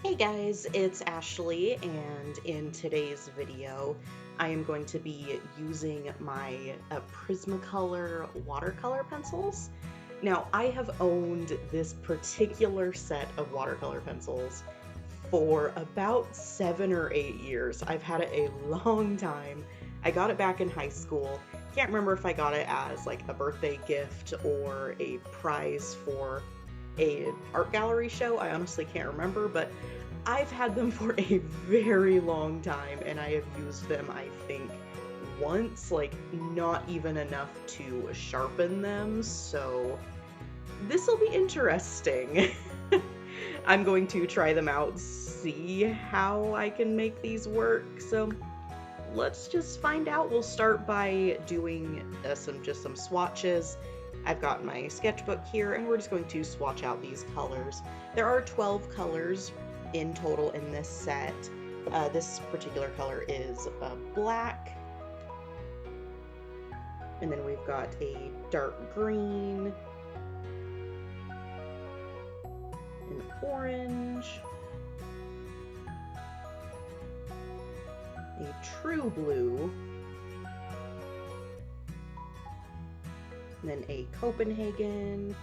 Hey guys, it's Ashley, and in today's video, I am going to be using my Prismacolor watercolor pencils. Now, I have owned this particular set of watercolor pencils for about 7 or 8 years. I've had it a long time. I got it back in high school. Can't remember if I got it as like a birthday gift or a prize for a art gallery show. I honestly can't remember, but I've had them for a very long time, and I have used them, I think, once, like not even enough to sharpen them, so this will be interesting. I'm going to try them out, see how I can make these work, so let's just find out. We'll start by doing some swatches. I've got my sketchbook here, and we're just going to swatch out these colors. There are 12 colors in total in this set. This particular color is black, and then we've got a dark green, an orange, a true blue, and then a Copenhagen,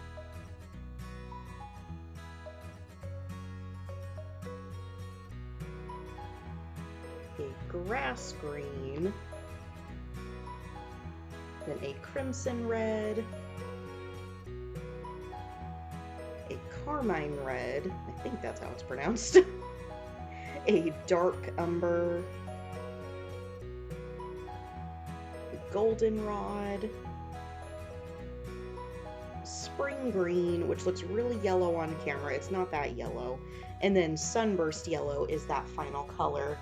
a grass green, then a crimson red, a carmine red, I think that's how it's pronounced, a dark umber, a goldenrod, spring green, which looks really yellow on camera. It's not that yellow. And then sunburst yellow is that final color.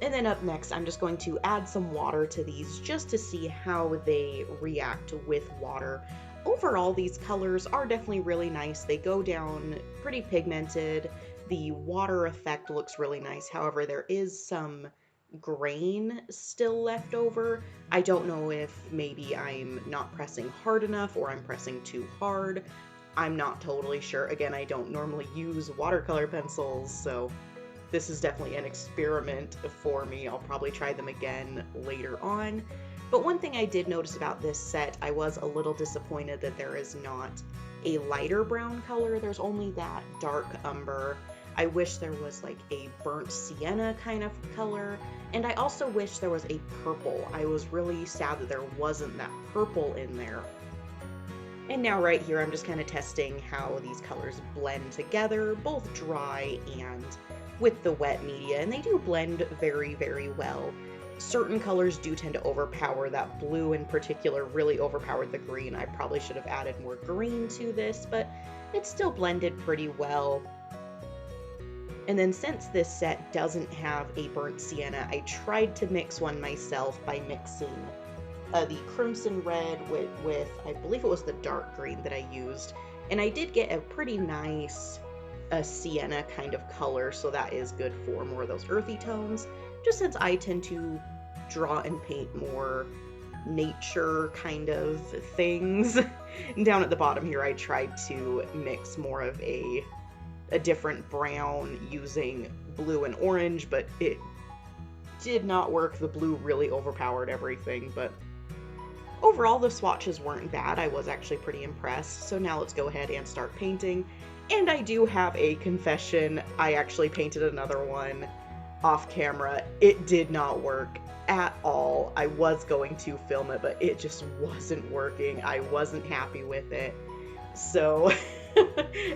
And then up next, I'm just going to add some water to these just to see how they react with water. Overall, these colors are definitely really nice. They go down pretty pigmented. The water effect looks really nice. However, there is some grain still left over. I don't know if maybe I'm not pressing hard enough or I'm pressing too hard. I'm not totally sure. Again, I don't normally use watercolor pencils, so this is definitely an experiment for me. I'll probably try them again later on. But one thing I did notice about this set, I was a little disappointed that there is not a lighter brown color. There's only that dark umber. I wish there was like a burnt sienna kind of color. And I also wish there was a purple. I was really sad that there wasn't that purple in there. And now right here, I'm just kind of testing how these colors blend together, both dry and with the wet media, and they do blend very, very well. Certain colors do tend to overpower. That blue in particular really overpowered the green. I probably should have added more green to this, but it still blended pretty well. And then since this set doesn't have a burnt sienna, I tried to mix one myself by mixing the crimson red with, I believe it was the dark green that I used. And I did get a pretty nice sienna kind of color, so that is good for more of those earthy tones, just since I tend to draw and paint more nature kind of things. And down at the bottom here, I tried to mix more of a different brown using blue and orange, but it did not work. The blue really overpowered everything, but overall the swatches weren't bad. I was actually pretty impressed. So now let's go ahead and start painting. And I do have a confession. I actually painted another one off camera. It did not work at all. I was going to film it, but it just wasn't working. I wasn't happy with it. So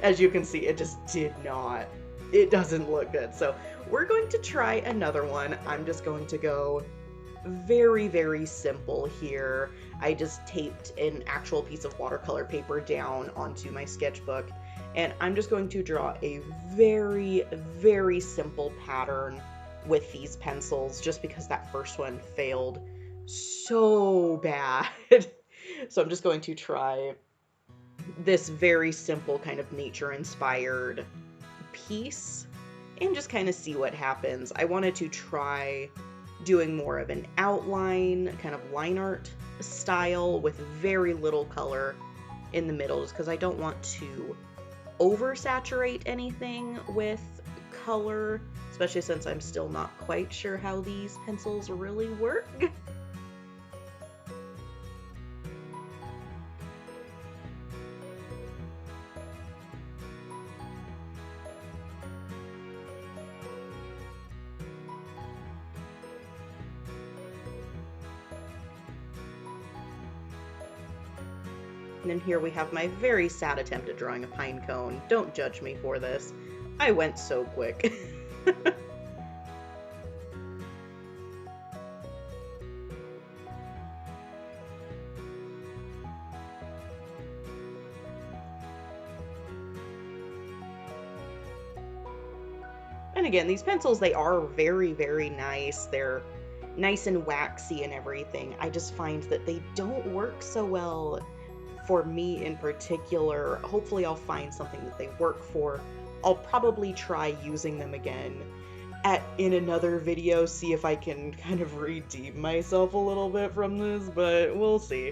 as you can see, it just did not. It doesn't look good. So we're going to try another one. I'm just going to go very, very simple here. I just taped an actual piece of watercolor paper down onto my sketchbook, and I'm just going to draw a very, very simple pattern with these pencils, just because that first one failed so bad. So I'm just going to try this very simple kind of nature-inspired piece and just kind of see what happens. I wanted to try doing more of an outline, kind of line art style with very little color in the middle, just because I don't want to oversaturate anything with color, especially since I'm still not quite sure how these pencils really work. And then here we have my very sad attempt at drawing a pine cone. Don't judge me for this. I went so quick. And again, these pencils, they are very, very nice. They're nice and waxy and everything. I just find that they don't work so well for me in particular. Hopefully I'll find something that they work for. I'll probably try using them again in another video, see if I can kind of redeem myself a little bit from this, but we'll see.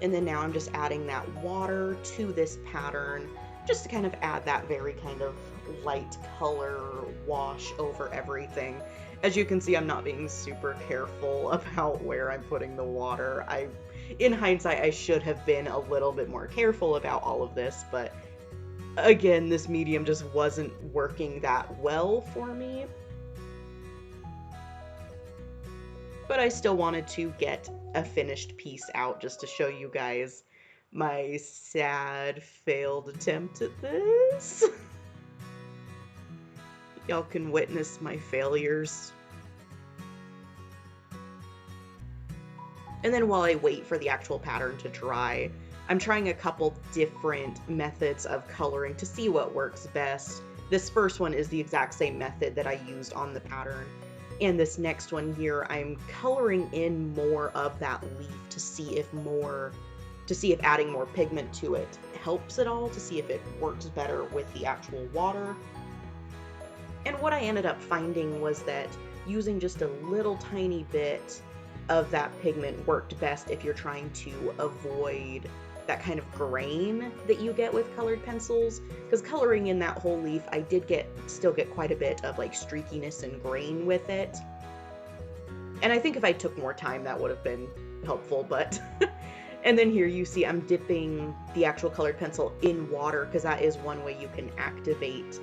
And then now I'm just adding that water to this pattern just to kind of add that very kind of light color wash over everything. As you can see, I'm not being super careful about where I'm putting the water. In hindsight, I should have been a little bit more careful about all of this, but again, this medium just wasn't working that well for me. But I still wanted to get a finished piece out just to show you guys my sad failed attempt at this. Y'all can witness my failures. And then while I wait for the actual pattern to dry, I'm trying a couple different methods of coloring to see what works best. This first one is the exact same method that I used on the pattern. And this next one here, I'm coloring in more of that leaf to see if adding more pigment to it helps at all, to see if it works better with the actual water. And what I ended up finding was that using just a little tiny bit of that pigment worked best if you're trying to avoid that kind of grain that you get with colored pencils, because coloring in that whole leaf, I did still get quite a bit of like streakiness and grain with it. And I think if I took more time, that would have been helpful, but and then here you see I'm dipping the actual colored pencil in water, because that is one way you can activate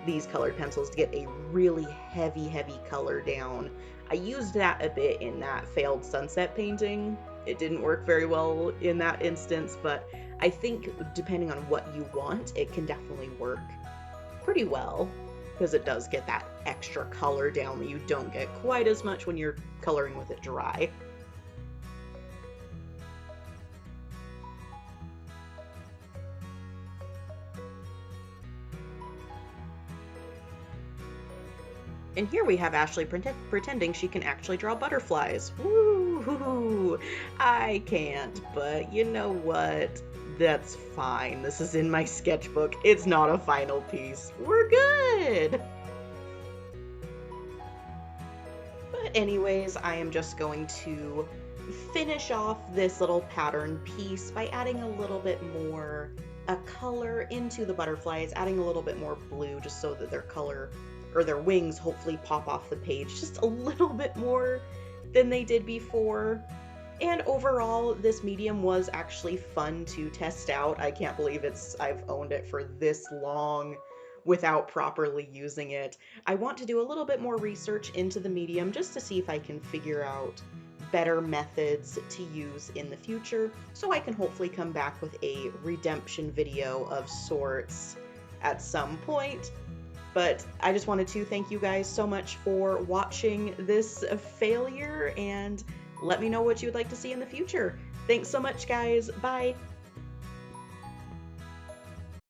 these colored pencils to get a really heavy color down. I used that a bit in that failed sunset painting. It didn't work very well in that instance, but I think depending on what you want, it can definitely work pretty well, because it does get that extra color down that you don't get quite as much when you're coloring with it dry. And here we have Ashley pretending she can actually draw butterflies. Woo! I can't, but you know what? That's fine. This is in my sketchbook. It's not a final piece. We're good! But anyways, I am just going to finish off this little pattern piece by adding a little bit more color into the butterflies, adding a little bit more blue just so that their color or their wings hopefully pop off the page just a little bit more than they did before. And overall, this medium was actually fun to test out. I can't believe I've owned it for this long without properly using it. I want to do a little bit more research into the medium just to see if I can figure out better methods to use in the future, so I can hopefully come back with a redemption video of sorts at some point. But I just wanted to thank you guys so much for watching this failure, and let me know what you would like to see in the future. Thanks so much, guys. Bye.